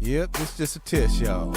Yep, it's just a test, y'all.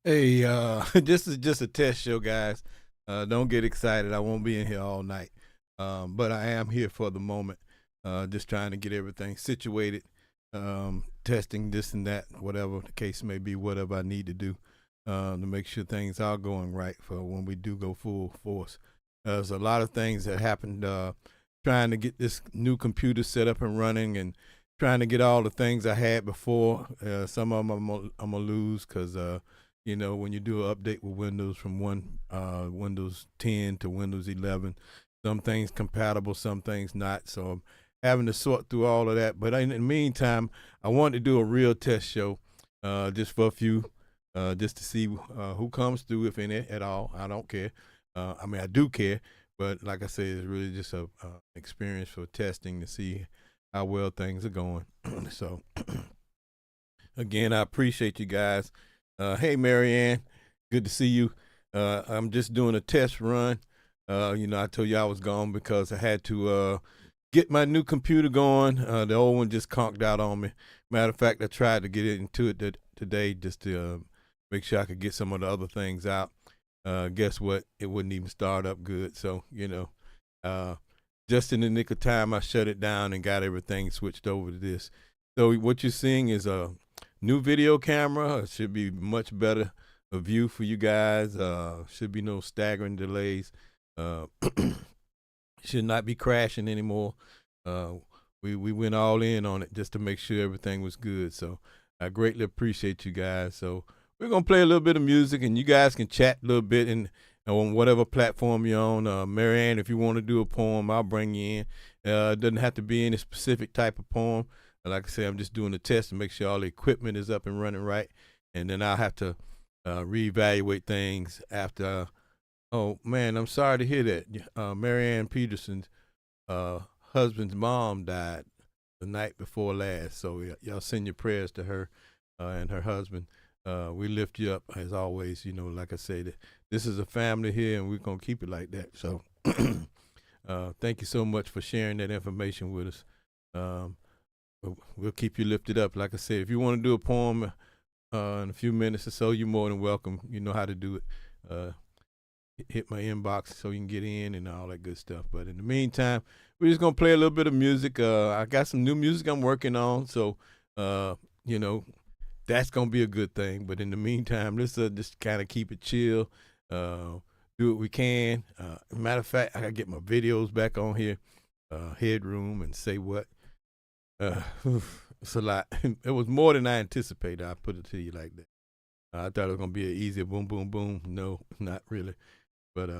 Hey, this is just a test show, guys. Don't get excited. I won't be in here all night. But I am here for the moment. Just trying to get everything situated. Testing this and that, whatever the case may be, whatever I need to do to make sure things are going right for when we do go full force. There's a lot of things that happened trying to get this new computer set up and running and trying to get all the things I had before. Some of them I'm going to lose because when you do an update with Windows from Windows 10 to Windows 11, some things compatible, some things not. So I'm having to sort through all of that. But in the meantime, I wanted to do a real test show just for a few, just to see who comes through, if any at all. I don't care. I do care. But like I said, it's really just a experience for testing to see how well things are going. So, again, I appreciate you guys. Hey, Marianne, good to see you. I'm just doing a test run. I told you I was gone because I had to get my new computer going. The old one just conked out on me. Matter of fact, I tried to get into it today just to make sure I could get some of the other things out. Guess what? It wouldn't even start up good. So, just in the nick of time, I shut it down and got everything switched over to this. So what you're seeing is a new video camera. It should be much better a view for you guys. Should be no staggering delays. Should not be crashing anymore. We went all in on it just to make sure everything was good. So I greatly appreciate you guys. So we're going to play a little bit of music, and you guys can chat a little bit on whatever platform you're on. Marianne, if you want to do a poem, I'll bring you in. It doesn't have to be any specific type of poem. Like I say, I'm just doing a test to make sure all the equipment is up and running right, and then I'll have to reevaluate things after. Oh, man, I'm sorry to hear that. Marianne Peterson's husband's mom died the night before last, so y'all send your prayers to her and her husband. We lift you up, as always. Like I said, this is a family here, and we're going to keep it like that. So thank you so much for sharing that information with us. We'll keep you lifted up. Like I said, if you want to do a poem in a few minutes or so, you're more than welcome. You know how to do it. Hit my inbox so you can get in and all that good stuff. But in the meantime, we're just going to play a little bit of music. I got some new music I'm working on, so, that's going to be a good thing. But in the meantime, let's just kind of keep it chill, do what we can. Matter of fact, I got to get my videos back on here, Headroom and Say What. It's a lot. It was more than I anticipated. I put it to you like that. I thought it was going to be an easy boom, boom, boom. No, not really. But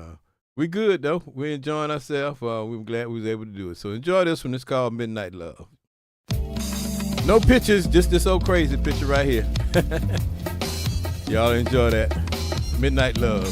we good, though. We're enjoying ourselves. We're glad we was able to do it. So enjoy this one. It's called Midnight Love. No pictures, just this old crazy picture right here. Y'all enjoy that. Midnight Love.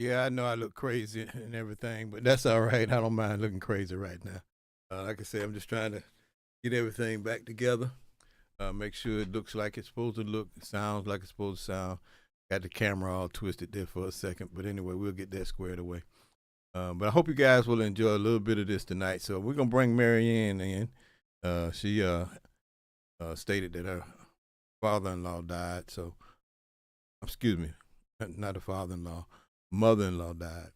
Yeah, I know I look crazy and everything, but that's all right. I don't mind looking crazy right now. Like I said, I'm just trying to get everything back together. Make sure it looks like it's supposed to look, sounds like it's supposed to sound. Got the camera all twisted there for a second, but anyway, we'll get that squared away. But I hope you guys will enjoy a little bit of this tonight. So we're gonna bring Marianne in. She stated that her father-in-law died. So, excuse me, not the father-in-law, mother-in-law died,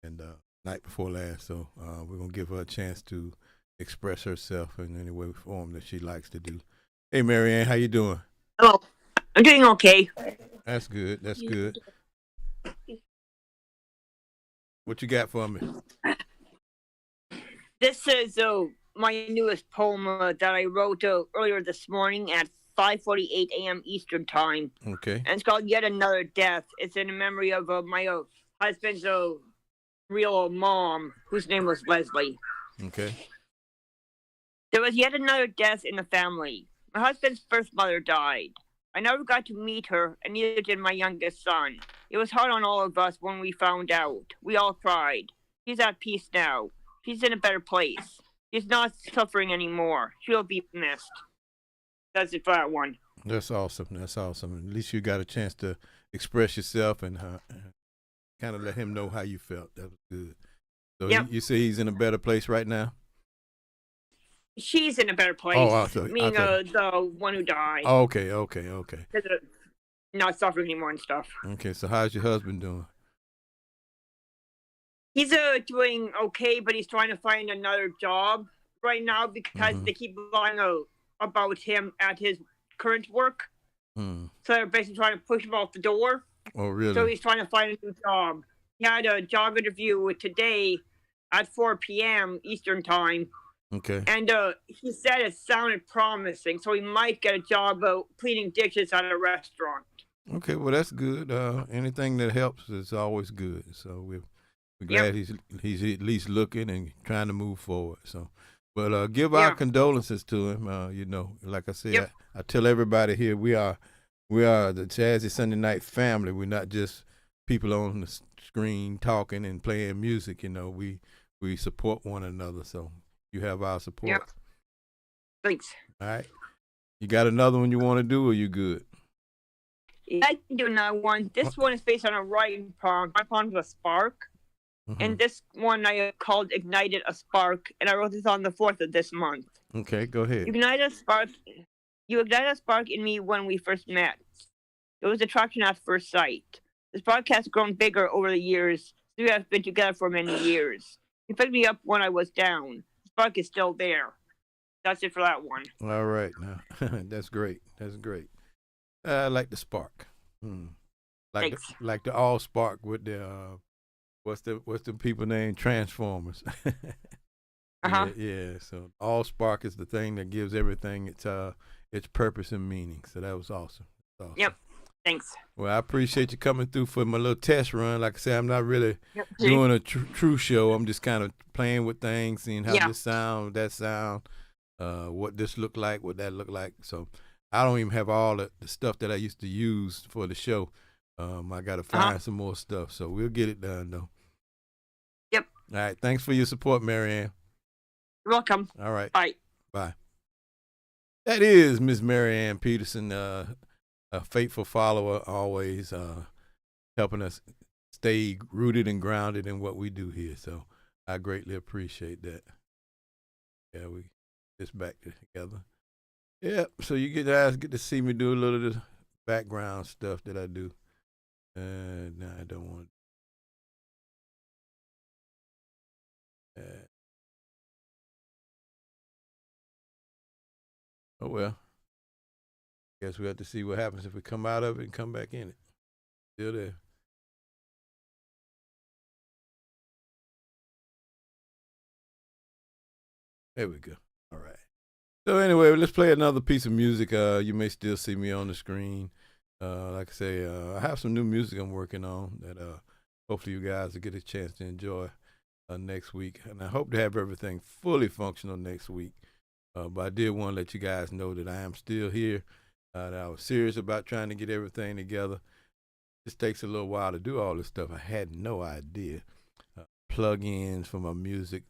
and night before last. So we're gonna give her a chance to express herself in any way form that she likes to do. Hey, Marianne, how you doing? Oh, I'm doing okay. That's good. That's good. What you got for me? This is my newest poem that I wrote earlier this morning at 5:48 a.m. Eastern Time. Okay. And it's called Yet Another Death. It's in memory of my husband's real mom, whose name was Leslie. Okay. There was yet another death in the family. My husband's first mother died. I never got to meet her, and neither did my youngest son. It was hard on all of us when we found out. We all cried. She's at peace now. She's in a better place. She's not suffering anymore. She'll be missed. That's it for that one. That's awesome. That's awesome. At least you got a chance to express yourself and kind of let him know how you felt. That was good. So Yep. you say he's in a better place right now? She's in a better place. Meaning the one who died. Oh, okay. Not suffering anymore and stuff. Okay, so how's your husband doing? He's doing okay, but he's trying to find another job right now because they keep lying about him at his current work. So they're basically trying to push him off the door. Oh, really? So he's trying to find a new job. He had a job interview today at 4 p.m. Eastern Time. Okay. And he said it sounded promising, so he might get a job cleaning dishes at a restaurant. Okay, well that's good. Anything that helps is always good. So we're glad he's at least looking and trying to move forward. So, but give our condolences to him. Like I said, I tell everybody here we are the Jazzy Sunday Night family. We're not just people on the screen talking and playing music. We support one another. So you have our support. Yep. Thanks. All right. You got another one you want to do, or you good? I can do another one. This one is based on a writing poem. My poem is a spark. And this one I called Ignited a Spark, and I wrote this on the 4th of this month. Okay, go ahead. You ignited a spark in me when we first met. It was attraction at first sight. The spark has grown bigger over the years. We have been together for many years. You picked me up when I was down. The spark is still there. That's it for that one. All right, now that's great. That's great. I like the spark. Thanks. Like the all spark with the what's the people name? Transformers. Yeah. So all spark is the thing that gives everything its purpose and meaning. So that was awesome. Yep. Thanks. Well, I appreciate you coming through for my little test run. Like I said, I'm not really doing a true show. I'm just kind of playing with things, seeing how this sound, that sound, what this look like, what that look like. So I don't even have all the stuff that I used to use for the show. I got to find some more stuff. So we'll get it done, though. Yep. All right. Thanks for your support, Marianne. You're welcome. All right. Bye. Bye. That is Miss Marianne Peterson, a faithful follower, always helping us stay rooted and grounded in what we do here. So I greatly appreciate that. Yeah, we just back together. Yeah, so you guys get to see me do a little of the background stuff that I do. No, I don't want oh well. Guess we have to see what happens if we come out of it and come back in it. Still there. There we go. All right. So anyway, let's play another piece of music. You may still see me on the screen. Like I say, I have some new music I'm working on that hopefully you guys will get a chance to enjoy next week. And I hope to have everything fully functional next week. But I did want to let you guys know that I am still here. That I was serious about trying to get everything together. Just takes a little while to do all this stuff. I had no idea. Plugins for my music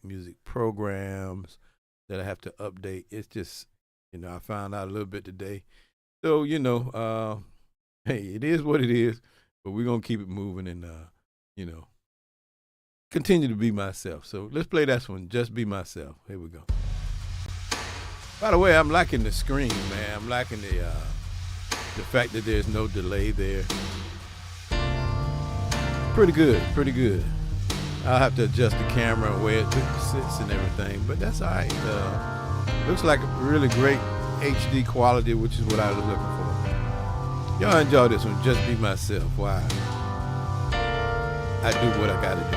programs that I have to update. It's just, I found out a little bit today. So, hey, it is what it is, but we're going to keep it moving and, continue to be myself. So let's play that one, Just Be Myself. Here we go. By the way, I'm liking the screen, man. I'm liking the fact that there's no delay there. Pretty good, pretty good. I'll have to adjust the camera and where it sits and everything, but that's all right. Looks like really great HD quality, which is what I was looking for. Y'all enjoy this one, Just Be Myself. Why? I do what I gotta do.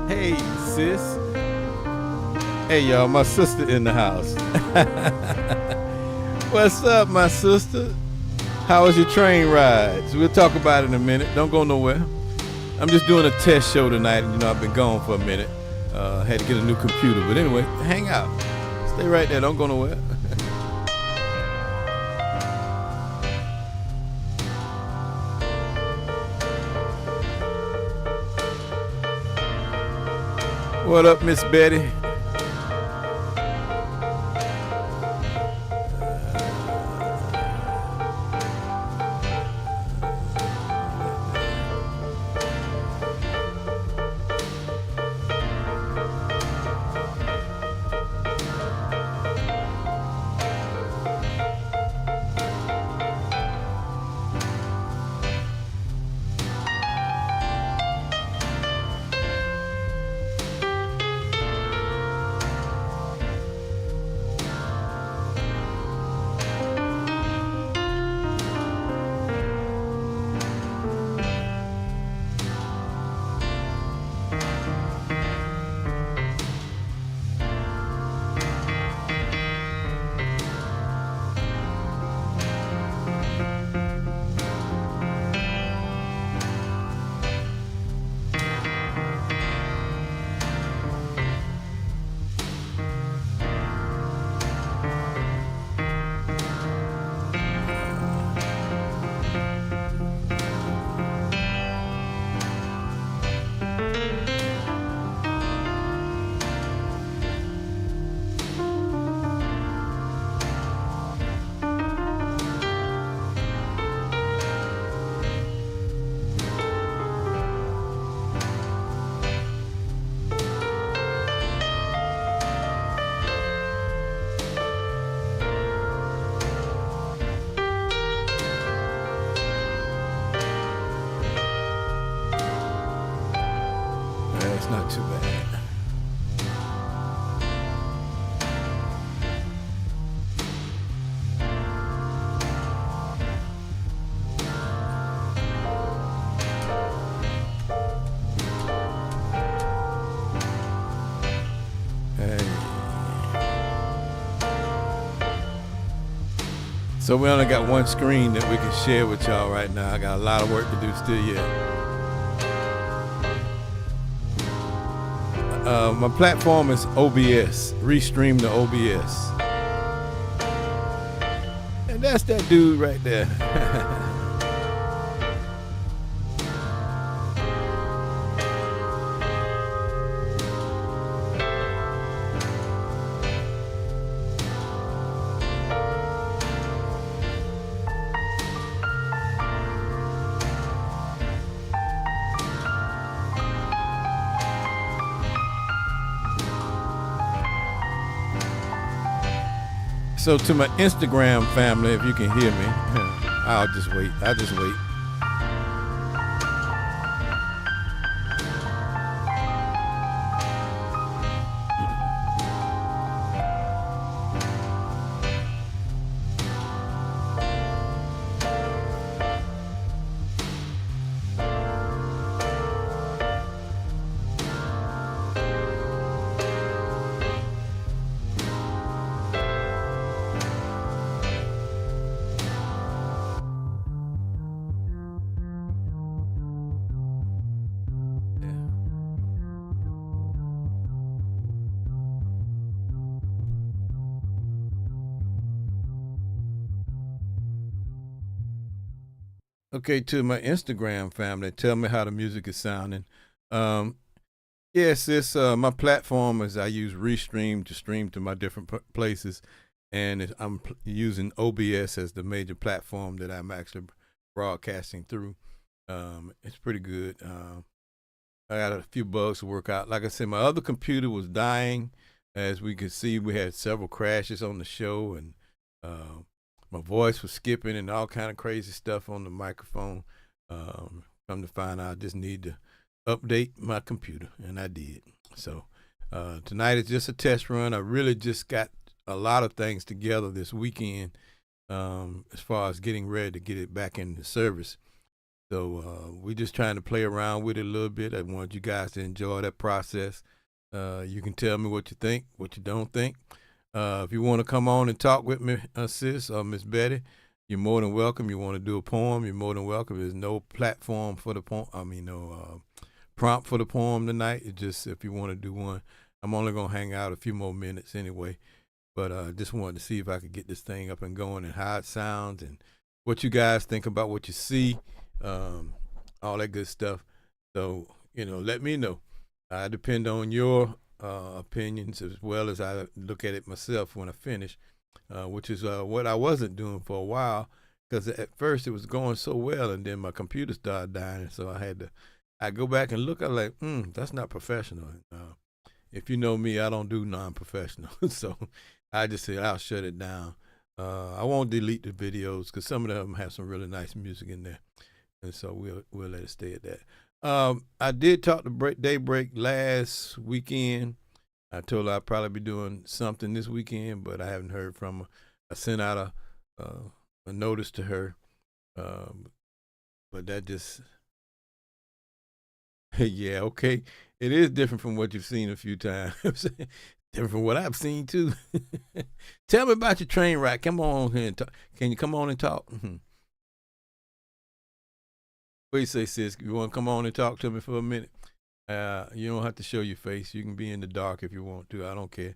Hey, sis. Hey, y'all, my sister in the house. What's up, my sister? How was your train rides? We'll talk about it in a minute. Don't go nowhere. I'm just doing a test show tonight, and I've been gone for a minute. Had to get a new computer, but anyway, hang out. Stay right there. Don't go nowhere. What up, Miss Betty? That's not too bad. So we only got one screen that we can share with y'all right now. I got a lot of work to do still yet. My platform is OBS, Restream to OBS. And that's that dude right there. So to my Instagram family, if you can hear me, I'll just wait. Okay, to my Instagram family, tell me how the music is sounding. Yes, it's my platform is I use Restream to stream to my different places, and I'm using OBS as the major platform that I'm actually broadcasting through. It's pretty good. I got a few bugs to work out. Like I said, my other computer was dying. As we could see, we had several crashes on the show, and my voice was skipping and all kind of crazy stuff on the microphone. Come to find out, I just need to update my computer, and I did. So tonight is just a test run. I really just got a lot of things together this weekend as far as getting ready to get it back into service. So we're just trying to play around with it a little bit. I want you guys to enjoy that process. You can tell me what you think, what you don't think. If you want to come on and talk with me, sis or Miss Betty, you're more than welcome. You want to do a poem, you're more than welcome. There's no platform for the poem. No prompt for the poem tonight. It's just if you want to do one. I'm only going to hang out a few more minutes anyway. But I just wanted to see if I could get this thing up and going and how it sounds and what you guys think about what you see, all that good stuff. So, let me know. I depend on your opinions as well as I look at it myself when I finish, which is what I wasn't doing for a while, because at first it was going so well and then my computer started dying, so I go back and look. I'm like, that's not professional. If you know me, I don't do non-professional, so I just said I'll shut it down. I won't delete the videos because some of them have some really nice music in there, and so we'll let it stay at that. I did talk to Daybreak last weekend. I told her I'd probably be doing something this weekend, but I haven't heard from her. I sent out a notice to her, but that just, yeah, okay. It is different from what you've seen a few times. Different from what I've seen too. Tell me about your train ride. Come on here and talk. Can you come on and talk? What do you say, sis? You want to come on and talk to me for a minute? You don't have to show your face. You can be in the dark if you want to. I don't care.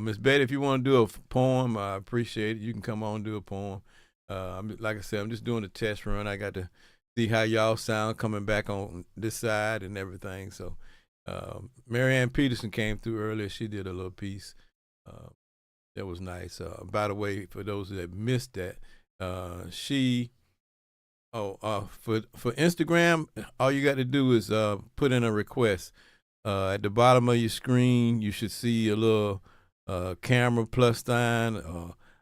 Miss Betty, if you want to do a poem, I appreciate it. You can come on and do a poem. Like I said, I'm just doing a test run. I got to see how y'all sound coming back on this side and everything. So Marianne Peterson came through earlier. She did a little piece. That was nice. By the way, for those that missed that, for Instagram, all you got to do is put in a request. At the bottom of your screen, you should see a little camera plus sign.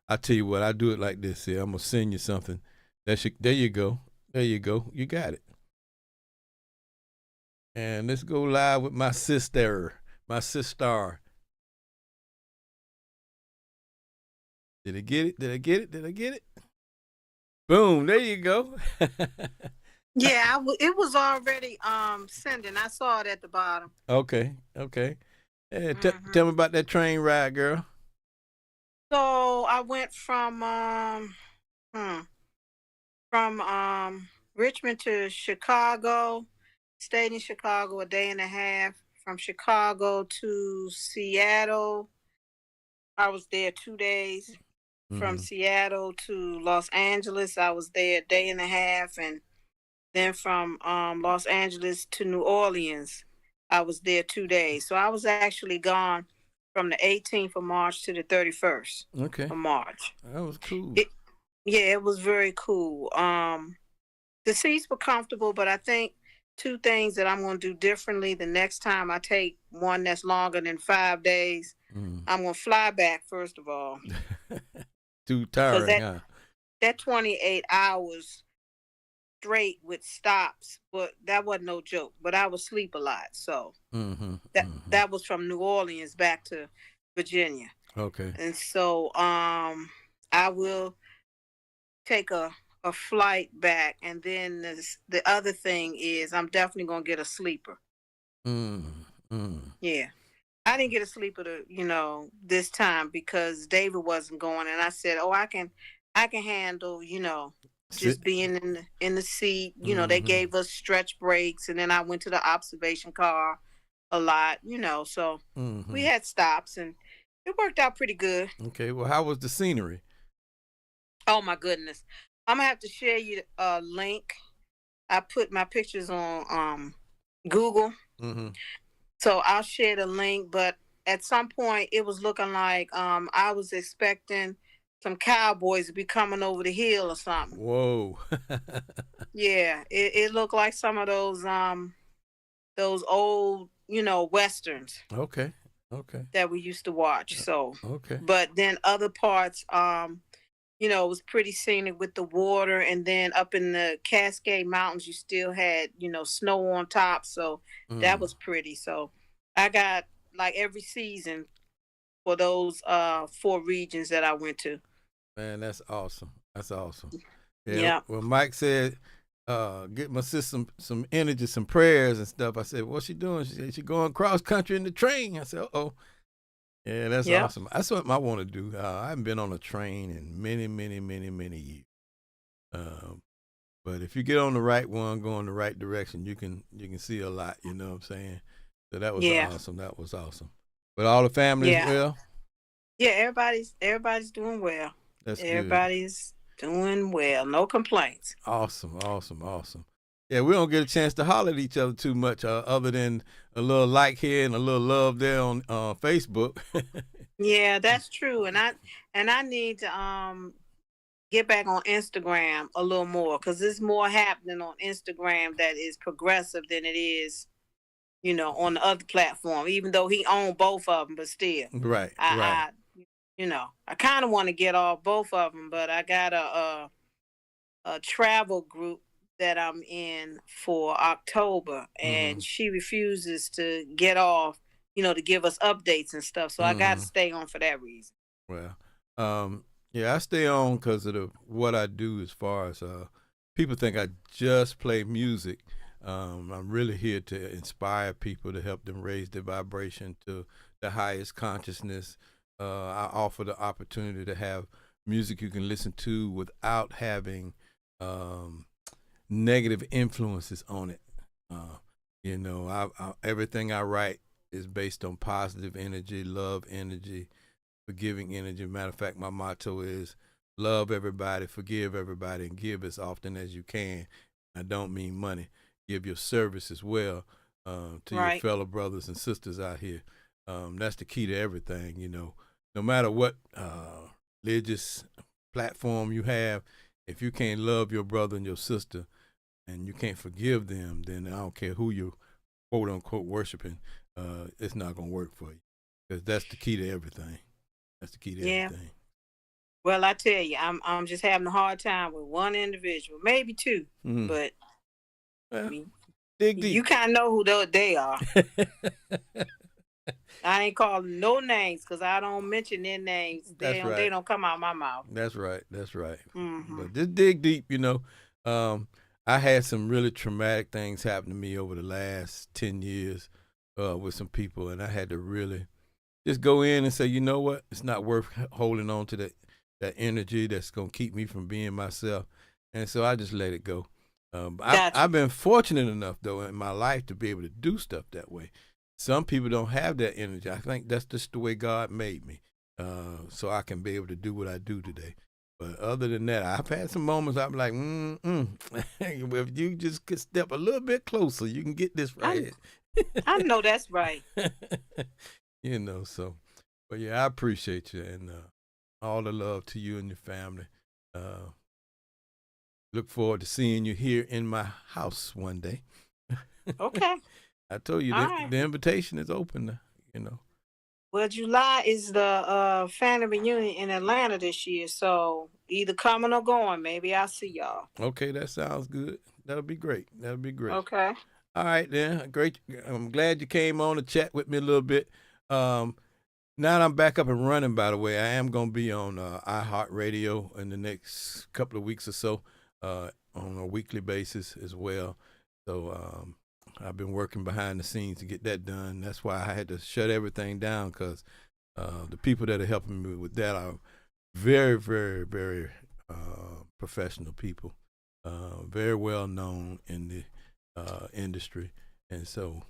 I tell you what, I do it like this here. I'm going to send you something. There you go. There you go. You got it. And let's go live with my sister. My sister. Did I get it? Did I get it? Did I get it? Boom. There you go. Yeah, it was already sending. I saw it at the bottom. Okay. Hey, tell me about that train ride, girl. So I went from Richmond to Chicago. Stayed in Chicago a day and a half. From Chicago to Seattle, I was there 2 days. From Seattle to Los Angeles, I was there a day and a half, and then from Los Angeles to New Orleans, I was there 2 days. So I was actually gone from the 18th of March to the 31st of March. That was cool. It was very cool. The seats were comfortable, but I think 2 things that I'm going to do differently the next time I take one that's longer than 5 days. I'm going to fly back, first of all. Too tiring, huh? That 28 hours straight with stops, but that wasn't no joke. But I would sleep a lot, so that was from New Orleans back to Virginia. Okay. And so I will take a flight back, and then the other thing is I'm definitely gonna get a sleeper. Yeah. I didn't get a sleeper this time because David wasn't going, and I said, I can handle, just being in the seat. They gave us stretch breaks, and then I went to the observation car a lot, so we had stops, and it worked out pretty good. Okay, well, how was the scenery? Oh my goodness. I'm gonna have to share you a link. I put my pictures on Google. So I'll share the link, but at some point it was looking like I was expecting some cowboys to be coming over the hill or something. Whoa. Yeah, it looked like some of those old, westerns. Okay. That we used to watch. So okay. But then other parts, it was pretty scenic with the water, and then up in the Cascade Mountains, you still had, snow on top. So that was pretty. So I got like every season for those 4 regions that I went to. Man, that's awesome. Yeah. Well, Mike said, get my sister some energy, some prayers and stuff. I said, what's she doing? She said, she going cross country in the train. I said, uh-oh. Yeah, that's awesome. That's what I want to do. I haven't been on a train in many, many, many, many years. But if you get on the right one, go in the right direction, you can see a lot. You know what I'm saying? So that was awesome. That was awesome. But all the family as well? Yeah, everybody's doing well. That's Everybody's doing well. No complaints. Awesome. Yeah, we don't get a chance to holler at each other too much, other than a little like here and a little love there on Facebook. Yeah, that's true. And I need to get back on Instagram a little more, because there's more happening on Instagram that is progressive than it is, on the other platform. Even though he owned both of them, but still, right. I kind of want to get off both of them, but I got a travel group that I'm in for October, and she refuses to get off, to give us updates and stuff. So I got to stay on for that reason. Well, I stay on because of what I do as far as people think I just play music. I'm really here to inspire people, to help them raise their vibration to the highest consciousness. I offer the opportunity to have music you can listen to without having negative influences on it. Everything I write is based on positive energy, love energy, forgiving energy. Matter of fact, my motto is love everybody, forgive everybody, and give as often as you can. I don't mean money. Give your service as well to your fellow brothers and sisters out here. That's the key to everything, No matter what religious platform you have, if you can't love your brother and your sister and you can't forgive them, then I don't care who you're quote unquote worshiping, it's not going to work for you, because that's the key to everything. Everything. Well, I tell you, I'm just having a hard time with one individual, maybe 2, but dig deep. You kind of know who they are. I ain't calling no names because I don't mention their names. They don't come out my mouth. That's right. That's right. Mm-hmm. But just dig deep, you know. I had some really traumatic things happen to me over the last 10 years with some people, and I had to really just go in and say, you know what? It's not worth holding on to that energy that's going to keep me from being myself. And so I just let it go. I've been fortunate enough, though, in my life to be able to do stuff that way. Some people don't have that energy. I think that's just the way God made me, so I can be able to do what I do today. But other than that, I've had some moments I'm like, if you just could step a little bit closer, you can get this right. I know that's right. You know, so, but yeah, I appreciate you and all the love to you and your family. Look forward to seeing you here in my house one day. Okay. I told you the invitation is open, you know. Well, July is the family reunion in Atlanta this year, so either coming or going. Maybe I'll see y'all. Okay, that sounds good. That'll be great. Okay. All right, then. Great. I'm glad you came on to chat with me a little bit. Now that I'm back up and running, by the way, I am going to be on iHeartRadio in the next couple of weeks or so on a weekly basis as well. So I've been working behind the scenes to get that done. That's why I had to shut everything down because the people that are helping me with that are very, very, very professional people, very well known in the industry. And so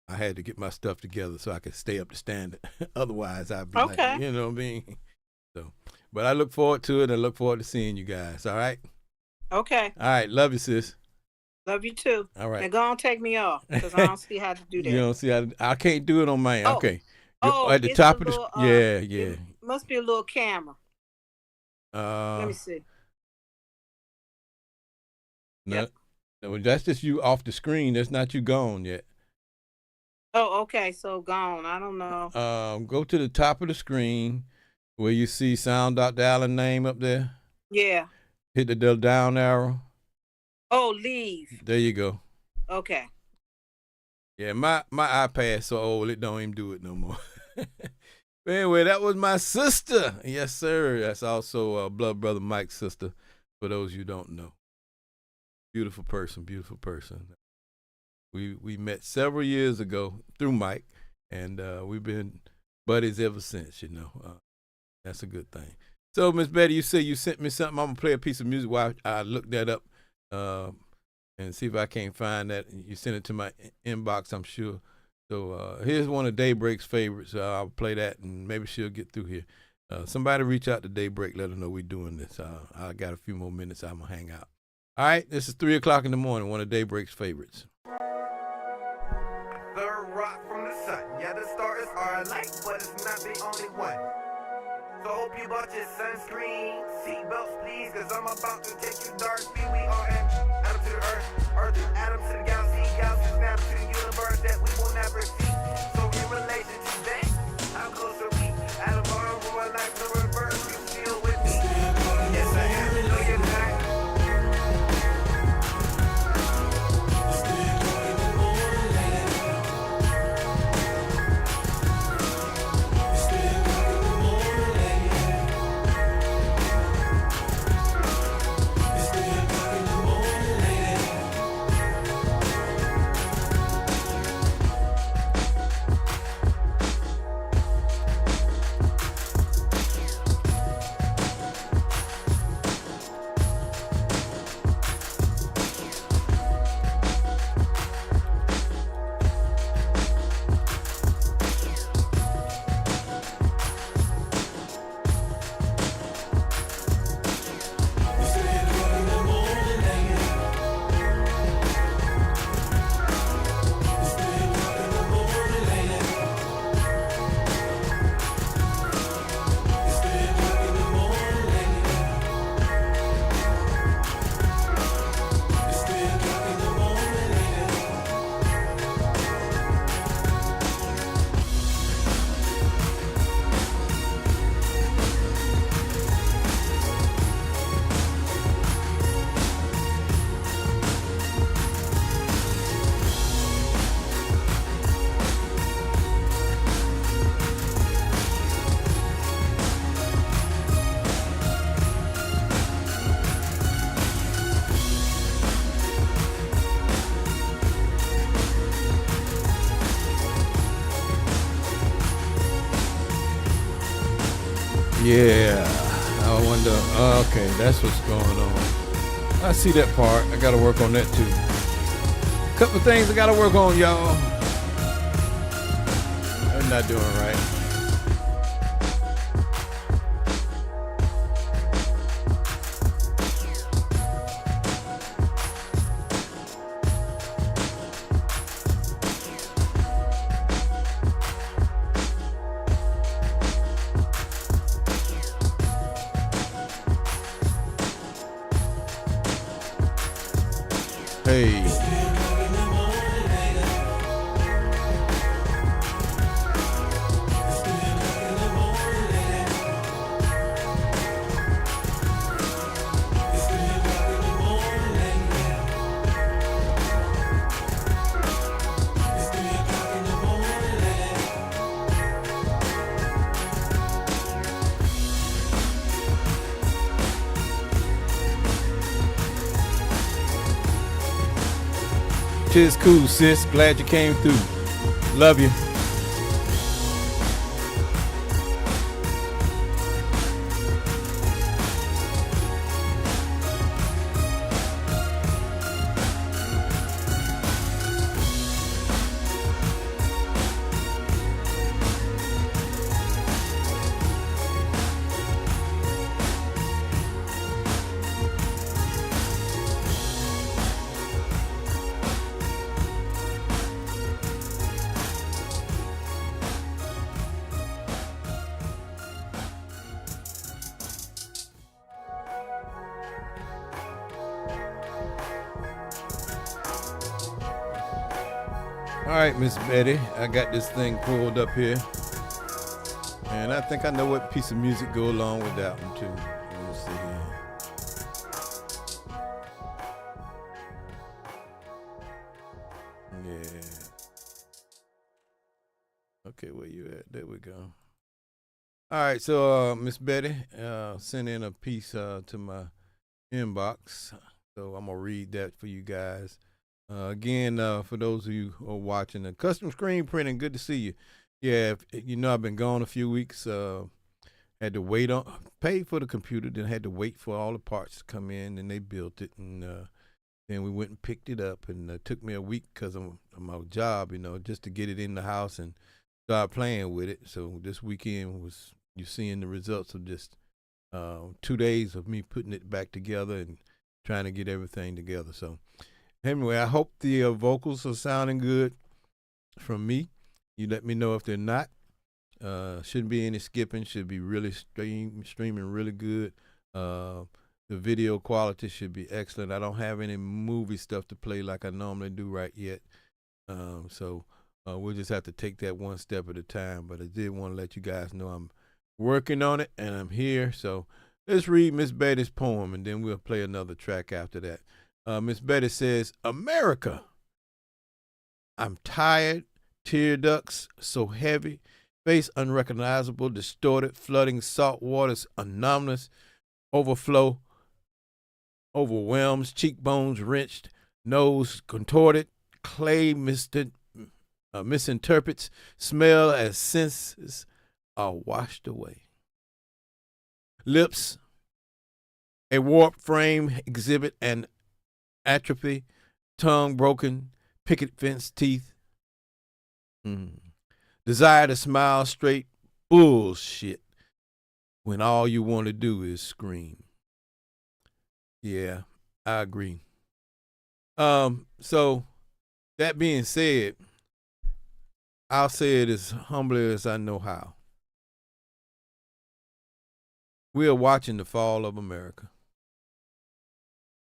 I had to get my stuff together so I could stay up to standard. Otherwise, I'd be like, you know what I mean? So, but I look forward to it and look forward to seeing you guys. All right? Okay. All right. Love you, sis. Love you too. All right. Now go on, take me off because I don't see how to do that. You don't see how I can't do it on mine. Oh. Okay. Oh, at the top of the yeah. It must be a little camera. Let me see. No, that's just you off the screen. That's not you gone yet. Oh, okay. So gone. I don't know. Go to the top of the screen where you see Sound Dr. Allen name up there. Yeah. Hit the down arrow. Oh, leave. There you go. Okay. Yeah, my iPad's so old it don't even do it no more. But anyway, that was my sister. Yes, sir. That's also blood brother Mike's sister. For those you don't know, beautiful person. We met several years ago through Mike, and we've been buddies ever since. You know, that's a good thing. So, Miss Betty, you say you sent me something. I'm gonna play a piece of music while I look that up. And see if I can't find that. You sent it to my inbox, I'm sure. So here's one of Daybreak's favorites. I'll play that, and maybe she'll get through here. Somebody reach out to Daybreak, let her know we're doing this. I got a few more minutes. I'm going to hang out. All right, this is 3 o'clock in the morning, one of Daybreak's favorites. The rock from the sun. Yeah, the stars are a light, but it's not the only one. So hope you bought your sunscreen, seatbelts please, cause I'm about to take you dark speed. We are an atom to the earth is atom to the galaxy, galaxies now to the universe that we will never see. So in relation to that, how close are we? Atom bomb, roll like the reverse, you feel with me? Yes I am, no you're not. Yeah, I wonder. Okay, that's what's going on. I see that part. I got to work on that too. Couple of things I got to work on, y'all. I'm not doing right. Hey. Tis cool, sis. Glad you came through. Love you. All right, Miss Betty, I got this thing pulled up here, and I think I know what piece of music go along with that one too. Let's see here. Yeah. Okay, where you at? There we go. All right, so Miss Betty sent in a piece to my inbox, so I'm gonna read that for you guys. Again, for those of you who are watching, the custom screen printing, good to see you. Yeah, you know I've been gone a few weeks. Had to wait on, paid for the computer, then had to wait for all the parts to come in, and they built it, and then we went and picked it up, and it took me a week because of my job, just to get it in the house and start playing with it. So this weekend was you seeing the results of just 2 days of me putting it back together and trying to get everything together. So. Anyway, I hope the vocals are sounding good from me. You let me know if they're not. Shouldn't be any skipping. Should be really streaming really good. The video quality should be excellent. I don't have any movie stuff to play like I normally do right yet. So we'll just have to take that one step at a time. But I did want to let you guys know I'm working on it and I'm here. So let's read Miss Betty's poem and then we'll play another track after that. Miss Betty says, America, I'm tired, tear ducts so heavy, face unrecognizable, distorted, flooding salt waters, anomalous, overflow, overwhelms, cheekbones wrenched, nose contorted, clay misinterprets, smell as senses are washed away. Lips, a warped frame exhibit an atrophy, tongue broken, picket fence teeth. Desire to smile straight, bullshit, when all you want to do is scream. Yeah, I agree. So that being said, I'll say it as humbly as I know how. We are watching the fall of America.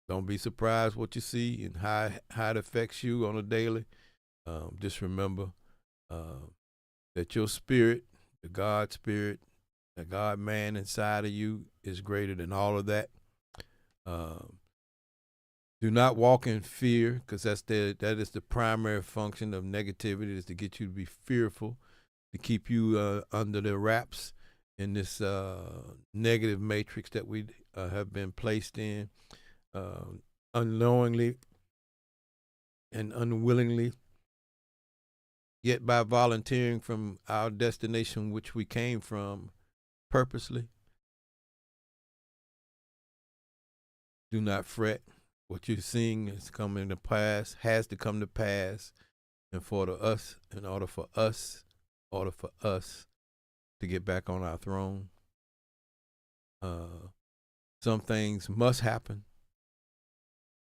Don't be surprised what you see and how it affects you on a daily. Just remember that your spirit, the God spirit, the God man inside of you is greater than all of that. Do not walk in fear, because that is the primary function of negativity, is to get you to be fearful, to keep you under the wraps in this negative matrix that we have been placed in. Unknowingly and unwillingly, yet by volunteering from our destination which we came from purposely, Do not fret. What you're seeing is coming to pass, has to come to pass, and in order for us to get back on our throne, some things must happen.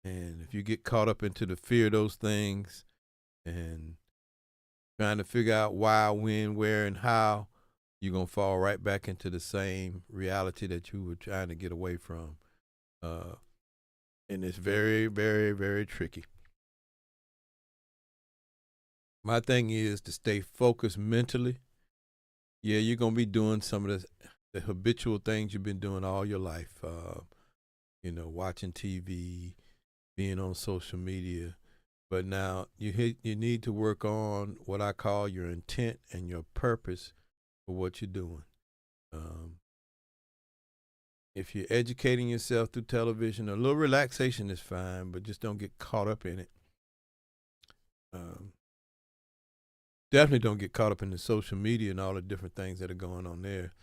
And if you get caught up into the fear of those things and trying to figure out why, when, where, and how, you're going to fall right back into the same reality that you were trying to get away from. And it's very, very, very tricky. My thing is to stay focused mentally. Yeah, you're going to be doing some of the habitual things you've been doing all your life. Watching TV, being on social media. But now you need to work on what I call your intent and your purpose for what you're doing. If you're educating yourself through television, a little relaxation is fine, but just don't get caught up in it. Definitely don't get caught up in the social media and all the different things that are going on there.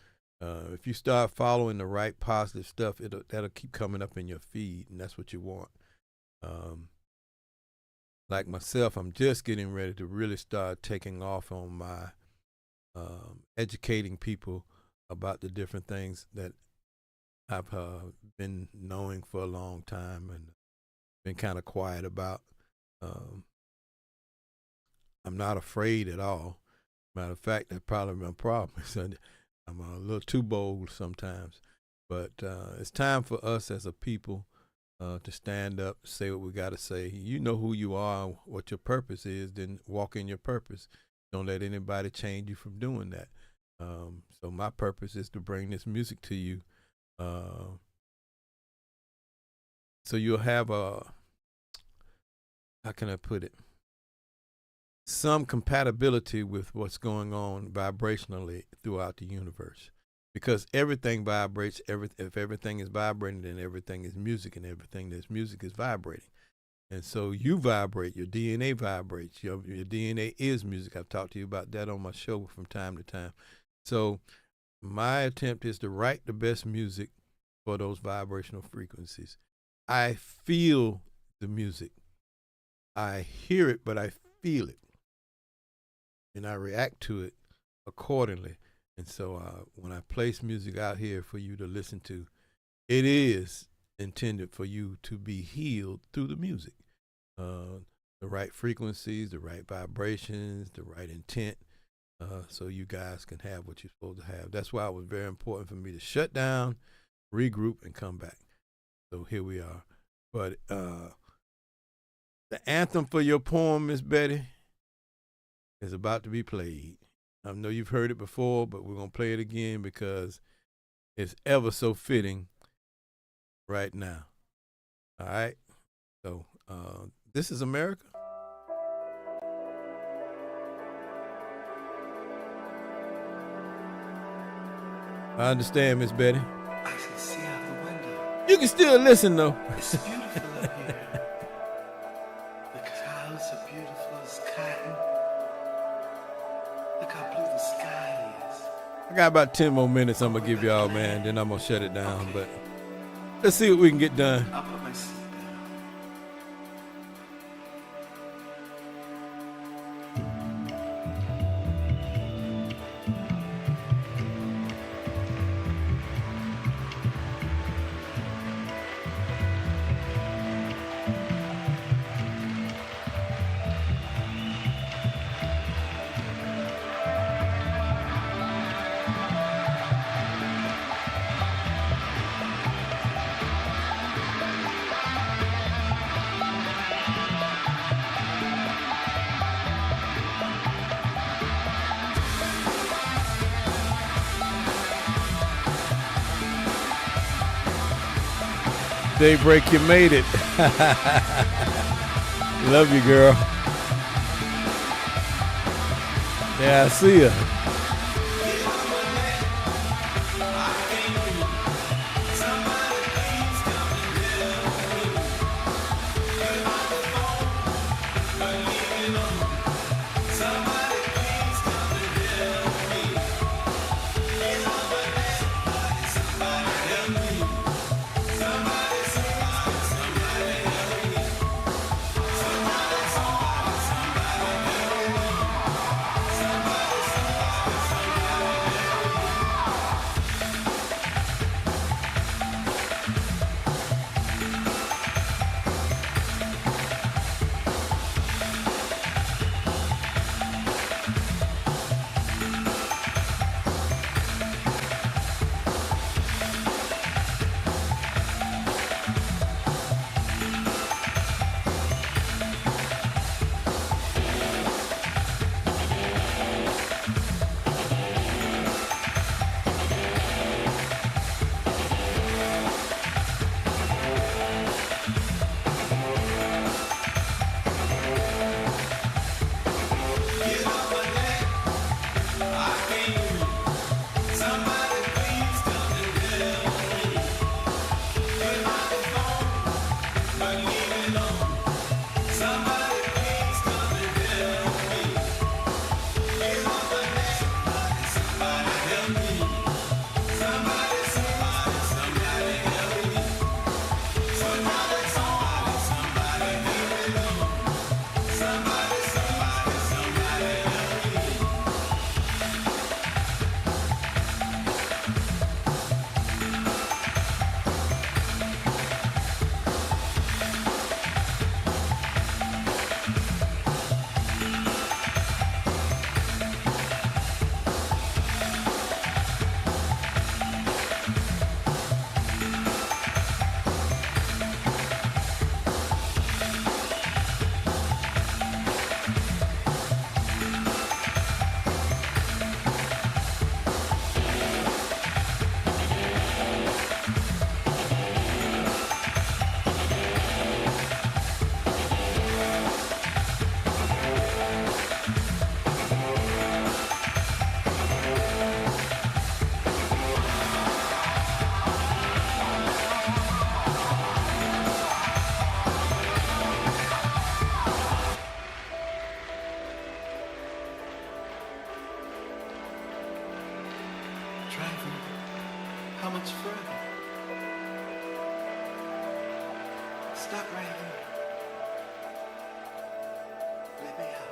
If you start following the right positive stuff, that'll keep coming up in your feed, and that's what you want. Like myself, I'm just getting ready to really start taking off on my educating people about the different things that I've been knowing for a long time and been kind of quiet about. I'm not afraid at all. Matter of fact, that's probably my problem. I'm a little too bold sometimes. But it's time for us as a people to stand up, say what we got to say. You know who you are, what your purpose is, then walk in your purpose. Don't let anybody change you from doing that. So my purpose is to bring this music to you. So you'll have how can I put it? Some compatibility with what's going on vibrationally throughout the universe. Because everything vibrates. If everything is vibrating, then everything is music, and everything that's music is vibrating. And so you vibrate, your DNA vibrates, your DNA is music. I've talked to you about that on my show from time to time. So my attempt is to write the best music for those vibrational frequencies. I feel the music. I hear it, but I feel it. And I react to it accordingly. And so when I place music out here for you to listen to, it is intended for you to be healed through the music. The right frequencies, the right vibrations, the right intent, so you guys can have what you're supposed to have. That's why it was very important for me to shut down, regroup, and come back. So here we are. But the anthem for your poem, Miss Betty, is about to be played. I know you've heard it before, but we're going to play it again because it's ever so fitting right now. All right? So this is America. I understand, Miss Betty. I can see out the window. You can still listen, though. It's beautiful up here. The clouds are beautiful as cotton. Look how blue the sky is. I got about 10 more minutes I'm going to give y'all, man. Then I'm going to shut it down. Okay. But let's see what we can get done. I'll put my seat down. Daybreak, you made it. Love you, girl. Yeah, I see ya. how much further? Stop right here. Let me out.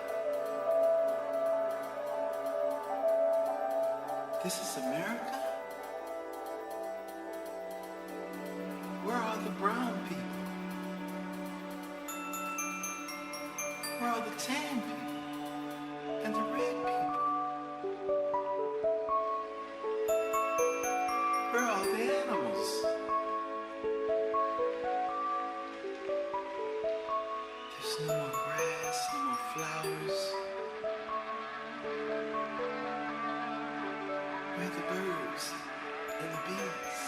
This is America? Where are the brown people? Where are the tan people? And the red people? Where are the animals? There's no more grass, no more flowers. Where are the birds and the bees?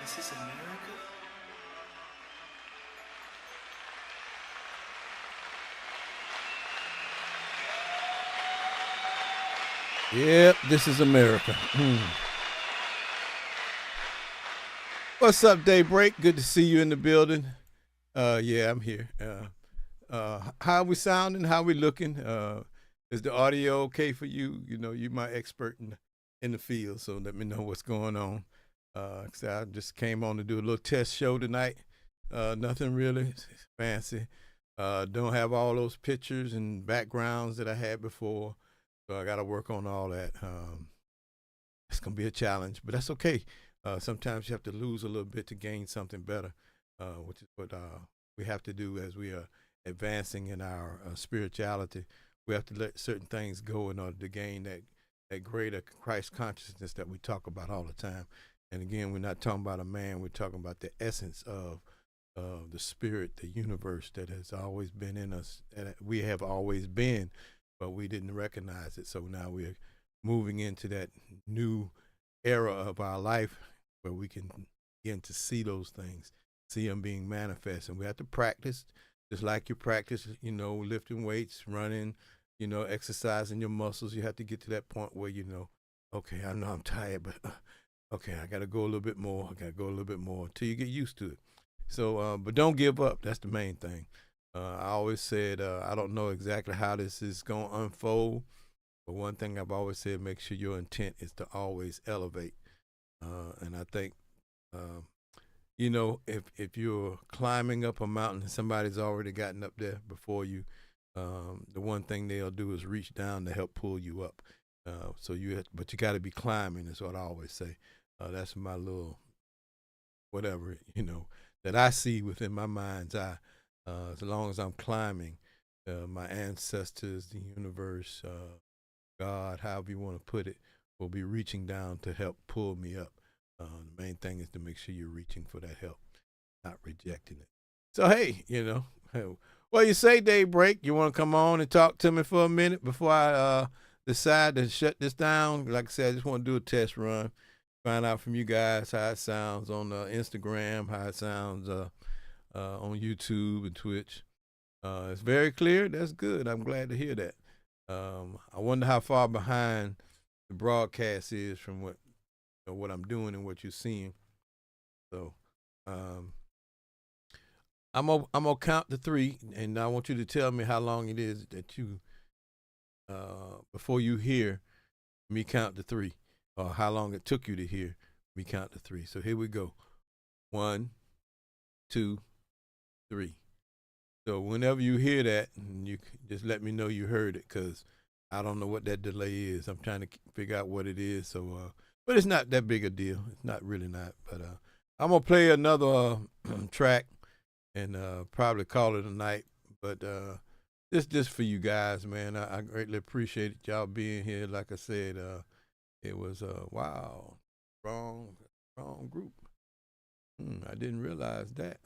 This is America? Yep, this is America. What's up, Daybreak? Good to see you in the building. Yeah, I'm here. How we sounding? How we looking? Is the audio okay for you? You know, you're my expert in the field, so let me know what's going on. So I just came on to do a little test show tonight. Nothing really fancy. Don't have all those pictures and backgrounds that I had before. So I got to work on all that. It's going to be a challenge, but that's okay. Sometimes you have to lose a little bit to gain something better, which is what we have to do as we are advancing in our spirituality. We have to let certain things go in order to gain that greater Christ consciousness that we talk about all the time. And again, we're not talking about a man. We're talking about the essence of the spirit, the universe that has always been in us, that we have always been, but we didn't recognize it. So now we're moving into that new era of our life where we can begin to see those things, see them being manifest. And we have to practice, just like you practice, you know, lifting weights, running, you know, exercising your muscles. You have to get to that point where, you know, okay, I know I'm tired, but okay, I got to go a little bit more. I got to go a little bit more until you get used to it. So, but don't give up. That's the main thing. I always said, I don't know exactly how this is going to unfold, but one thing I've always said, make sure your intent is to always elevate. And I think, you know, if you're climbing up a mountain and somebody's already gotten up there before you, the one thing they'll do is reach down to help pull you up. But you got to be climbing is what I always say. That's my little, whatever, you know, that I see within my mind's eye. As long as I'm climbing, my ancestors, the universe, God, however you want to put it, will be reaching down to help pull me up. The main thing is to make sure you're reaching for that help, not rejecting it. So, hey, you know, what you say, Daybreak? You want to come on and talk to me for a minute before I decide to shut this down? Like I said, I just want to do a test run, find out from you guys how it sounds on Instagram, how it sounds on YouTube and Twitch. It's very clear. That's good. I'm glad to hear that. I wonder how far behind the broadcast is from what I'm doing and what you're seeing. So I'm gonna count to 3, and I want you to tell me how long it is that you before you hear me count to 3, or how long it took you to hear me count to 3. So here we go. 1, 2, 3. So whenever you hear that, you just let me know you heard it, because I don't know what that delay is. I'm trying to figure out what it is. So, but it's not that big a deal. It's not really not. But I'm gonna play another track and probably call it a night. But just for you guys, man. I greatly appreciate y'all being here. Like I said, it was wow, wrong group. I didn't realize that.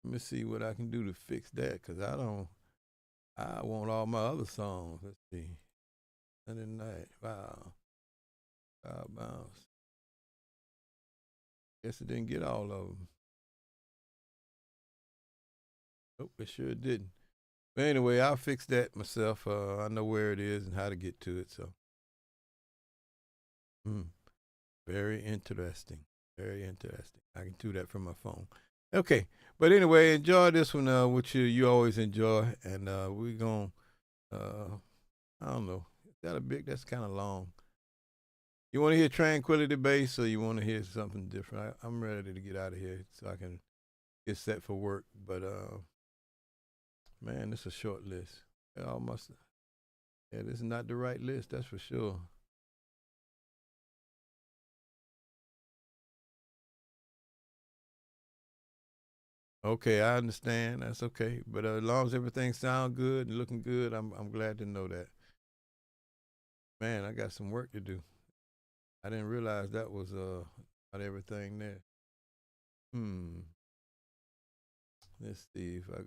Let me see what I can do to fix that, because I want all my other songs. Let's see. Sunday night. Wow. Wild bounce. Guess it didn't get all of them. Nope, it sure didn't. But anyway, I'll fix that myself. I know where it is and how to get to it. So, very interesting. Very interesting. I can do that from my phone. Okay, but anyway, enjoy this one, which you always enjoy, and we're gonna I don't know. Is that a big? That's kind of long. You want to hear Tranquility Bass, or you want to hear something different? I'm ready to get out of here so I can get set for work. But man, this is a short list. Almost. Yeah, this is not the right list. That's for sure. Okay, I understand. That's okay. But as long as everything sounds good and looking good, I'm glad to know that. Man, I got some work to do. I didn't realize that was not everything there. Let's see if I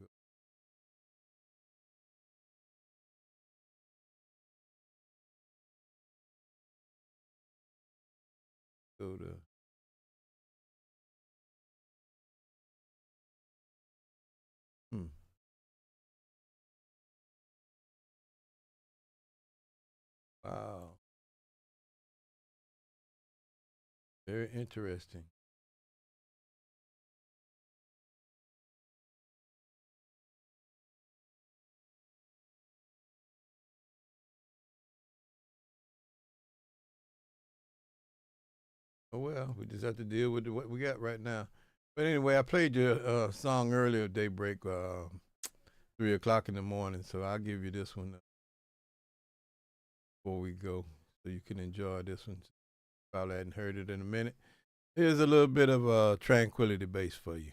go to. Hmm. Wow. Very interesting. Oh well, we just have to deal with what we got right now. But anyway, I played your song earlier, Daybreak, 3 o'clock in the morning. So I'll give you this one before we go, so you can enjoy this one. Probably hadn't heard it in a minute. Here's a little bit of Tranquility Bass for you.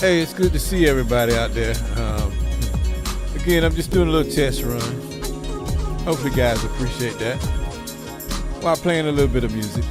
Hey, it's good to see everybody out there. Again, I'm just doing a little test run. Hopefully guys appreciate that. While playing a little bit of music.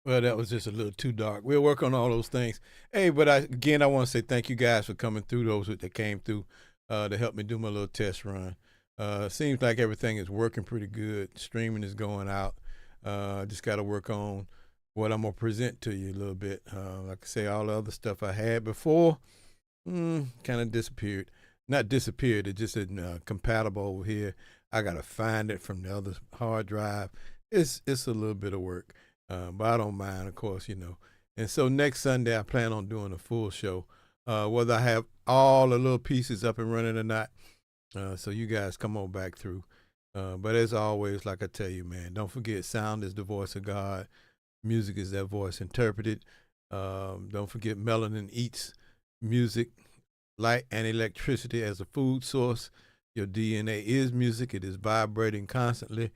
Well, that was just a little too dark. We'll work on all those things. Hey, but I want to say thank you guys for coming through. Those that came through to help me do my little test run. Seems like everything is working pretty good. Streaming is going out. Just got to work on what I'm gonna present to you a little bit. Like I say, all the other stuff I had before, kind of disappeared. Not disappeared. It just isn't compatible over here. I gotta find it from the other hard drive. It's a little bit of work. But I don't mind, of course, you know. And so next Sunday, I plan on doing a full show, whether I have all the little pieces up and running or not. So you guys come on back through. But as always, like I tell you, man, don't forget sound is the voice of God. Music is that voice interpreted. Don't forget melanin eats music, light, and electricity as a food source. Your DNA is music. It is vibrating constantly.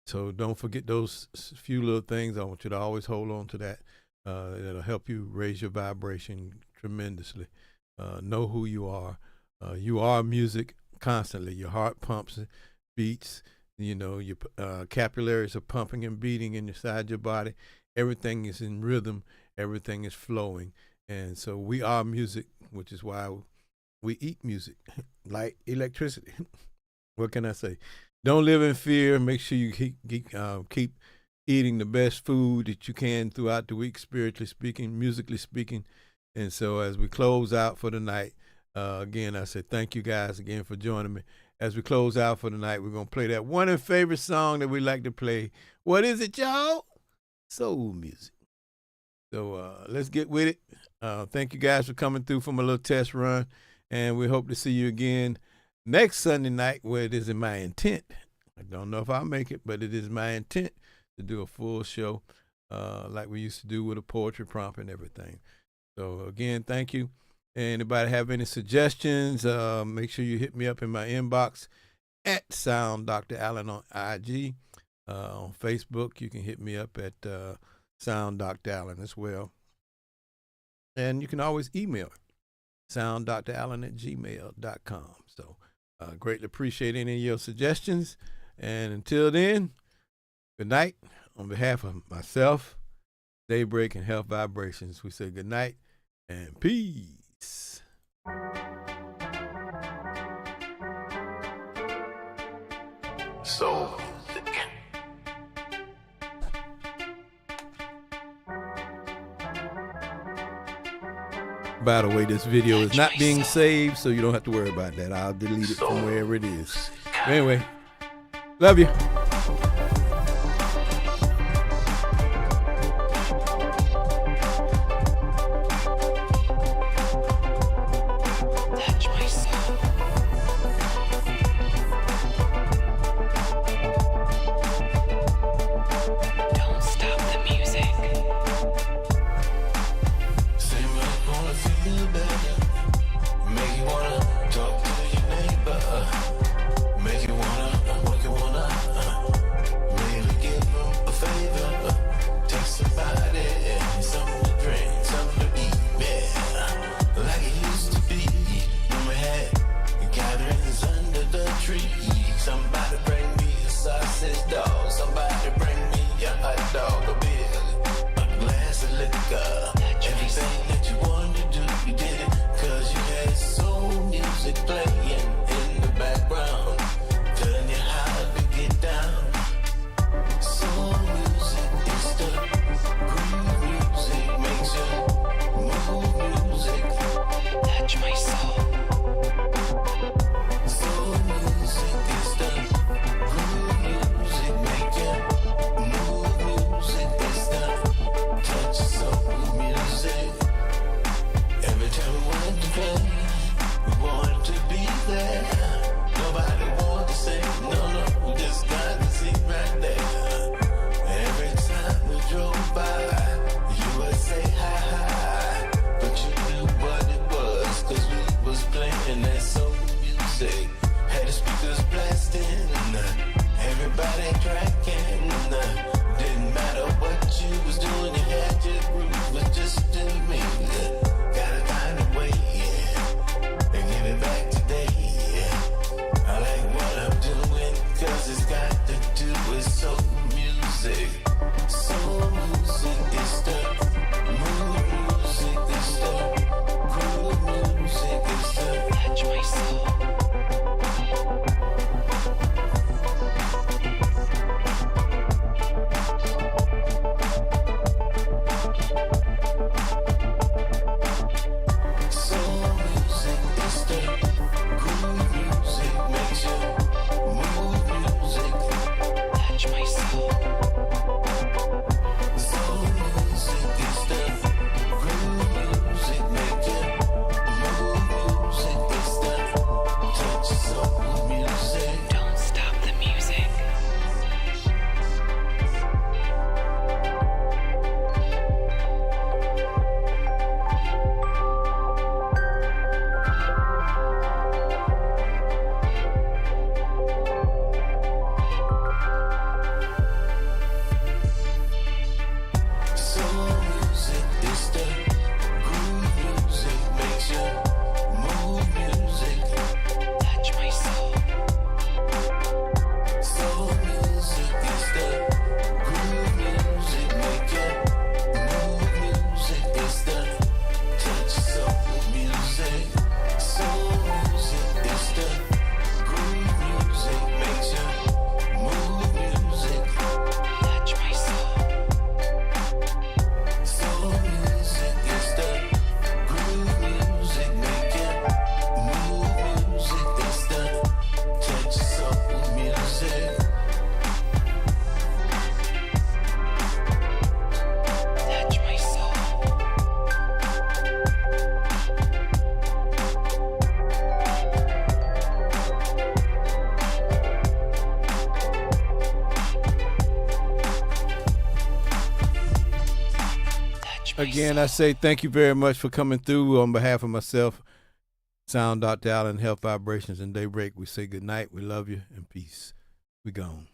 So don't forget those few little things. I want you to always hold on to that. It'll help you raise your vibration tremendously. Know who you are. You are music constantly. Your heart pumps, beats. You know, your capillaries are pumping and beating inside your body. Everything is in rhythm. Everything is flowing. And so we are music, which is why we eat music, like electricity. What can I say? Don't live in fear. Make sure you keep eating the best food that you can throughout the week, spiritually speaking, musically speaking. And so as we close out for the night, again, I said thank you guys again for joining me. As we close out for the night, we're going to play that one and favorite song that we like to play. What is it, y'all? Soul music. So let's get with it. Thank you guys for coming through from a little test run. And we hope to see you again next Sunday night, where it is in my intent. I don't know if I'll make it, but it is my intent to do a full show like we used to do with a poetry prompt and everything. So, again, thank you. Anybody have any suggestions, make sure you hit me up in my inbox at Sound Dr. Allen on IG. On Facebook, you can hit me up at Sound Dr. Allen as well. And you can always email sounddrallen@gmail.com. So, greatly appreciate any of your suggestions. And until then, good night. On behalf of myself, Daybreak, and Health Vibrations, we say good night and peace. So, By the way, this video is not being saved, so you don't have to worry about that. I'll delete it from wherever it is. Anyway, love you. make you wanna talk to your neighbor, make you wanna, Again, I say thank you very much for coming through. On behalf of myself, Sound Dr. Allen, Health Vibrations, and Daybreak, we say good night. We love you and peace. We gone.